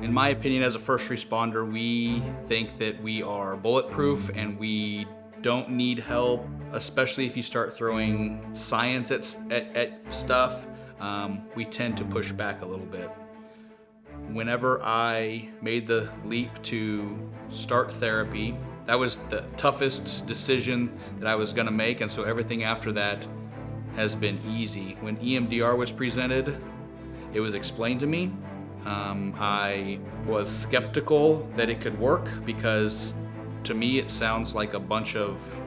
In my opinion, as a first responder, we think that we are bulletproof and we don't need help, especially if you start throwing science at stuff. We tend to push back a little bit. Whenever I made the leap to start therapy, that was the toughest decision that I was gonna make, and so everything after that has been easy. When EMDR was presented, it was explained to me. I was skeptical that it could work because to me it sounds like a bunch of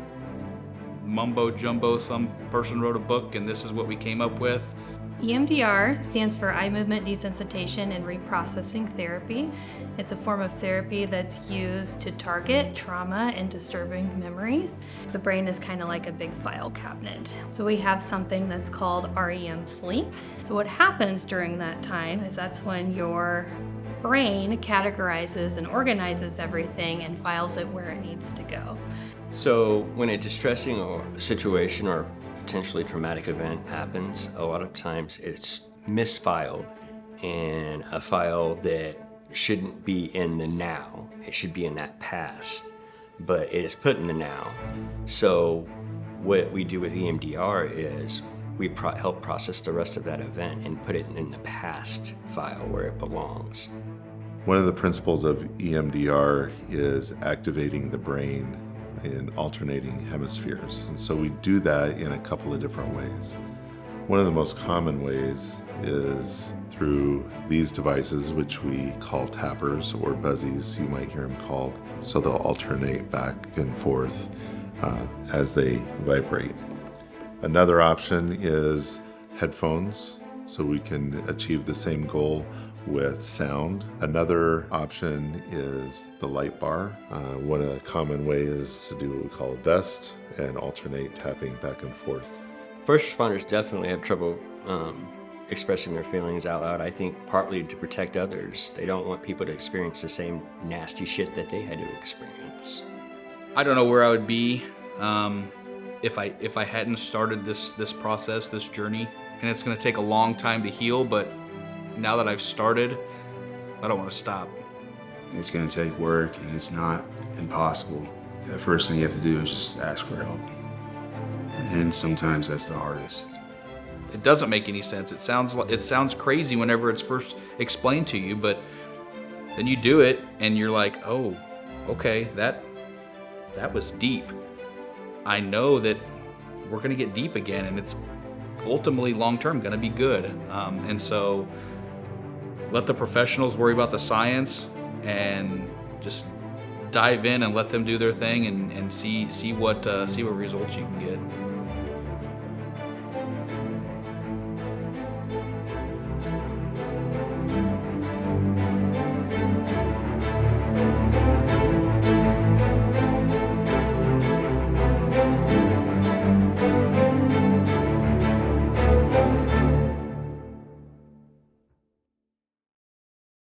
mumbo jumbo. Some person wrote a book and this is what we came up with. EMDR stands for Eye Movement Desensitization and Reprocessing Therapy. It's a form of therapy that's used to target trauma and disturbing memories. The brain is kind of like a big file cabinet. So we have something that's called REM sleep. So what happens during that time is that's when your brain categorizes and organizes everything and files it where it needs to go. So when a distressing or situation or potentially traumatic event happens, a lot of times it's misfiled in a file that shouldn't be in the now. It should be in that past, but it is put in the now. So what we do with EMDR is we help process the rest of that event and put it in the past file where it belongs. One of the principles of EMDR is activating the brain in alternating hemispheres. And so we do that in a couple of different ways. One of the most common ways is through these devices, which we call tappers or buzzies, you might hear them called. So they'll alternate back and forth as they vibrate. Another option is headphones, so we can achieve the same goal with sound. Another option is the light bar. One common way is to do what we call a vest and alternate tapping back and forth. First responders definitely have trouble expressing their feelings out loud. I think partly to protect others. They don't want people to experience the same nasty shit that they had to experience. I don't know where I would be if I hadn't started this process, this journey. And it's gonna take a long time to heal, but now that I've started, I don't want to stop. It's going to take work, and it's not impossible. The first thing you have to do is just ask for help. And sometimes that's the hardest. It doesn't make any sense. It sounds crazy whenever it's first explained to you, but then you do it and you're like, oh, okay, that was deep. I know that we're going to get deep again, and it's ultimately long-term going to be good. And so let the professionals worry about the science and just dive in and let them do their thing and see what results you can get.